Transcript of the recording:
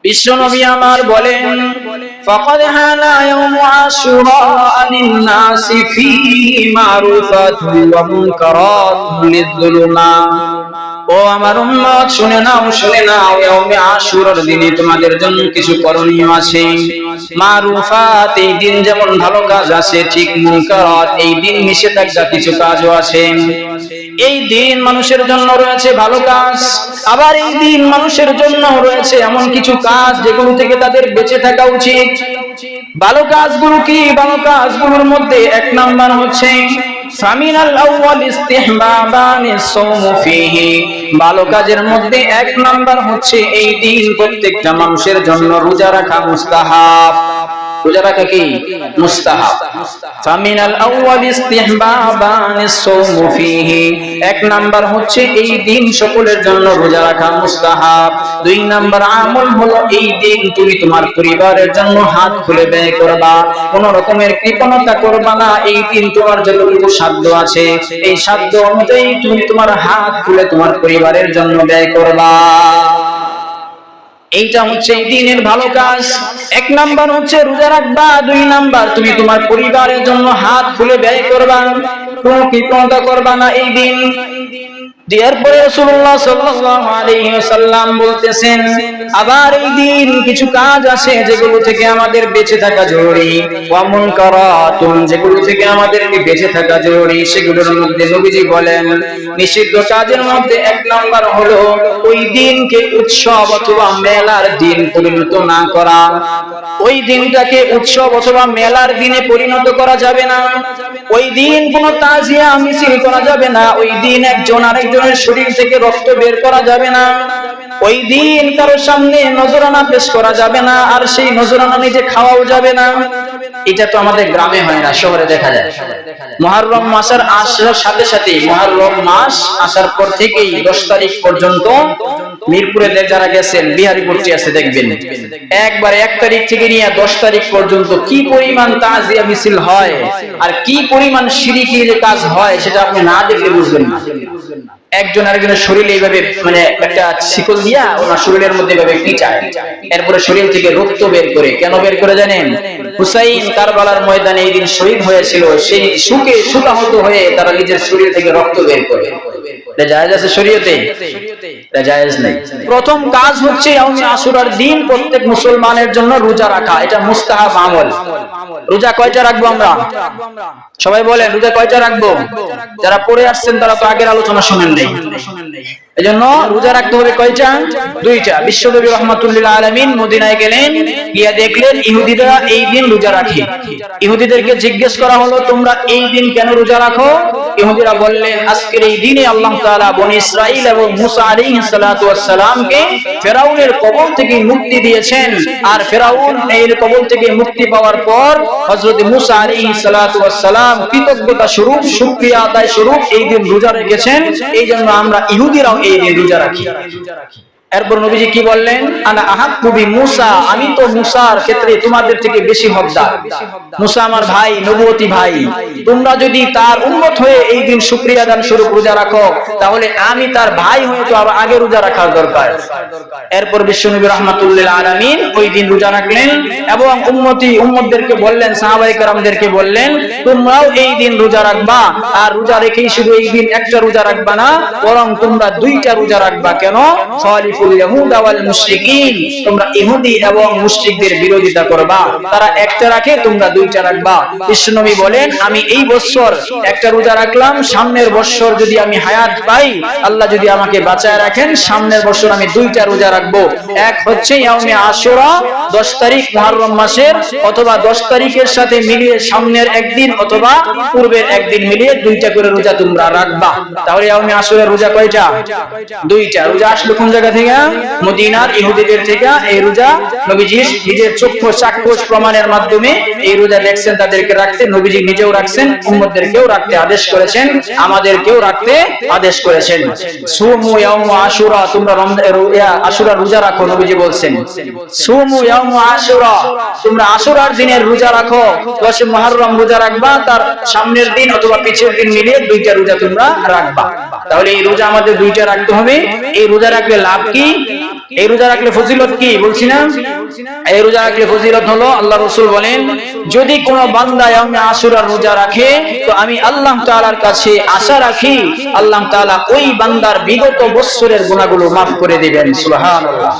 বিশ্বনবী আমার বলেন, ফাকাদ হানা ইয়াউমু আশুরা লিন-নাসি ফী মারুফাতুন ওয়া মুনকারাতুন লিয-যুলুমা। ও আমার উম্মত, শুনে নাও ইয়াউমে আশুরার দিনে তোমাদের জন্য কিছু করণীয় আছে। মারুফাত, এই দিন যেমন ভালো কাজ আছে, ঠিক মুনকারাত, এই দিন নিষেধাজ্ঞা কিছু কাজও আছে। এই দিন মানুষের জন্য রয়েছে ভালো কাজ, আবার এই দিন মানুষের জন্য রয়েছে এমন কিছু কাজ যেগুলো থেকে তাদের বেঁচে থাকা উচিত। ভালো কাজগুলো কি? ভালো কাজগুলোর মধ্যে এক নাম্বার হচ্ছে সামিনাল আউয়াল ইস্তিহবাবানিস সাওমু ফীহি। ভালো কাজের মধ্যে এক নাম্বার হচ্ছে এই দিন প্রত্যেকটা মানুষের জন্য রোজা রাখা মুস্তাহাব। রোজা রাখা কি? মুস্তাহাব। ফামিনাল আউয়াল ইস্তিহবাবানিস সাওমু ফীহি, এক নাম্বার হচ্ছে এই দিন সকলের জন্য রোজা রাখা মুস্তাহাব। দুই নাম্বার আমল হলো এই দিন তুমি তোমার পরিবারের জন্য হাত খুলে ব্যয় করবা, কোন রকমের কৃপণতা করবা না। এই দিন তোমার যতটুকু সাধ্য আছে, এই সাধ্য অনুযায়ী তুমি তোমার হাত খুলে তোমার পরিবারের জন্য ব্যয় করবা। এইটা হচ্ছে এই দিনের ভালো কাজ। এক নাম্বার হচ্ছে রোজা রাখবা, দুই নাম্বার তুমি তোমার পরিবারের জন্য হাত খুলে ব্যয় করবা, কোনো কৃপণতা করবা না এই দিন। এরপরে রাসূলুল্লাহ সাল্লাল্লাহু আলাইহি ওয়াসাল্লাম বলতেছেন, আবার এই দিন কিছু কাজ আছে যেগুলো থেকে আমাদের বেঁচে থাকা জরুরি। ওয়া মুনকারাতুন, যেগুলো থেকে আমাদেরকে বেঁচে থাকা জরুরি, সেগুলোর মধ্যে নবীজি বলেন নিষিদ্ধ কাজের মধ্যে এক নাম্বার হলো ওই দিনকে উৎসব অথবা মেলার দিন পরিণত না করা। ওই দিনটাকে উৎসব অথবা মেলার দিনে পরিণত করা যাবে না। ওই দিন কোনো তাজিয়া মিছিল করা যাবে না। ওই দিন একজন আরেকজনের শরীর থেকে রক্ত বের করা যাবে না। ওই দিন কারোর সামনে নজরানা পেশ করা যাবে না, আর সেই নজরানা নিজে খাওয়াও যাবে না। এটা তো আমাদের গ্রামে হয় না, শহরে দেখা যায়। মুহররম মাসের আসার সাথে সাথে, মুহররম মাস আসার পর থেকেই 10 তারিখ পর্যন্ত মিরপুরে যারা গেছেন, বিহারীপুরটি আছে দেখবেন, একবার 1 তারিখ থেকে নিয়ে 10 তারিখ পর্যন্ত কি পরিমাণ তাজিয়া মিছিল হয় আর কি পরিমাণ শিরকির কাজ হয় সেটা আপনি না দেখলে বুঝবেন না। একজন আরেকজনের শরীরে এইভাবে মানে একটা শিকল দিয়া ওনার শরীরের মধ্যে এইভাবে পিটায়, এরপরে শরীর থেকে রক্ত বের করে। কেন বের করে জানেন? হুসাইন কারবালার ময়দানে এই দিন শহীদ হয়েছিল, সেই সুখে সুতাহত হয়ে তারা নিজের শরীর থেকে রক্ত বের করে। এটা জায়েজ আছে শরীয়তে? এটা জায়েজ নাই। প্রথম কাজ হচ্ছে ইয়াউমে আশুরার দিন প্রত্যেক মুসলমানের জন্য রোজা রাখা, এটা মুস্তাহাব আমল। রোজা কয়টা রাখবো আমরা? সবাই বলেন রোজা কয়টা রাখবো? যারা পড়ে আসছেন তারা তো আগের আলোচনা শুনেন নাই, এজন্য রোজা রাখতে হবে কয়টা? 2টা। বিশ্বনবী রাহমাতুল্লিল আলামিন মদিনায় গেলেন, গিয়া দেখলেন ইহুদিরা এই দিন রোজা রাখে। ইহুদিদেরকে জিজ্ঞেস করা হলো, তোমরা এই দিন কেন রোজা রাখো? ইহুদিরা বললেন, আজকের এই দিনে আল্লাহ তাআলা বনী ইসরাঈল এবং মুসা আলাইহিস সালাতু ওয়াস সালামকে ফিরআউনের কবল থেকে মুক্তি দিয়েছেন, আর ফিরআউন এর কবল থেকে মুক্তি পাওয়ার পর হযরত মুসা আলাইহিস সালাতু ওয়াস সালাম কৃতজ্ঞতা স্বরূপ, শুকরিয়া আদায় স্বরূপ এই দিন রোজা রেখেছেন। এইজন্য আমরা ইহুদিরাও এই দিন রোজা রাখি। এরপর নবীজি কি বললেন? আনা আহাক্কু বি মুসা, আমি তো মুসার ক্ষেত্রে তোমাদের থেকে বেশি হকদার। মুসা আমার ভাই, নবুয়তি ভাই। তোমরা যদি তার উম্মত হয়ে এই দিন শুকরিয়া দান স্বরূপ রোজা রাখো, তাহলে আমি তার ভাই হয়ে তো আরো আগে রোজা রাখার দরকার। এরপর বিশ্বনবী রাহমাতুল্লিল আলামিন ওই দিন রোজা রাখলেন এবং উম্মতদেরকে বললেন, সাহাবায়ে কেরামদেরকে বললেন, তোমরাও এই দিন রোজা রাখবা। আর রোজা রেখেই শুধু এই দিন একটা রোজা রাখবা না, বরং তোমরা 2টা রোজা রাখবা। কেন? তোমরা ইহুদি এবং মুশরিকদের বিরোধিতা করবা। তারা একটা রাখে, তোমরা 2টা রাখবা। বিশ্বনবী বলেন, আমি এই বছর একটা রোজা রাখলাম, সামনের বছর যদি আমি হায়াত পাই, আল্লাহ যদি আমাকে বাঁচায় রাখেন, সামনের বছর আমি 2টা রোজা রাখবো। এক হচ্ছে ইয়াউমে আশুরা 10 তারিখ মুহররম মাসের, অথবা 10 তারিখের সাথে মিলিয়ে সামনের একদিন অথবা পূর্বের একদিন মিলিয়ে 2টা করে রোজা তোমরা রাখবা। তাহলে ইয়াউমে আশুরার রোজা কয়টা? 2টা। রোজা আসলো কোন জায়গা থেকে? মদিনার ইহুদিদের থেকে এই রোজা নবীজি নিজের চক্ষু চাক্ষুষ প্রমাণের মাধ্যমে এই রোজা দেখছেন তাদেরকে রাখতে, নবীজি নিজেও রাখছেন, উম্মতদেরকেও রাখতে আদেশ করেছেন, আমাদেরকেও রাখতে আদেশ করেছেন। সুমু ইয়াউম আশুরা, তোমরা আশুরা রোজা রাখো, নবীজি বলছেন সুমু ইয়াউম আশুরা, তোমরা আশুরার দিনের রোজা রাখো। 10 মুহররম রোজা রাখবা, তার সামনের দিন অথবা পিছের দিন মিলিয়ে দুইটা রোজা তোমরা রাখবা। তাহলে এই রোজা আমাদের দুইটা রাখতে হবে। এই রোজা রাখলে লাভ কি? এই রোজা রাখলে ফজিলত কি বলছি না? এই রোজা রাখলে ফজিলত হলো, আল্লাহ রাসূল বলেন যদি কোনো বান্দা ইয়াউমে আশুরার রোজা রাখে তো আমি আল্লাহ তাআলার কাছে আশা রাখি আল্লাহ তাআলা ওই বান্দার বিগত বছরের গুনাহগুলো মাফ করে দিবেন। সুবহানাল্লাহ।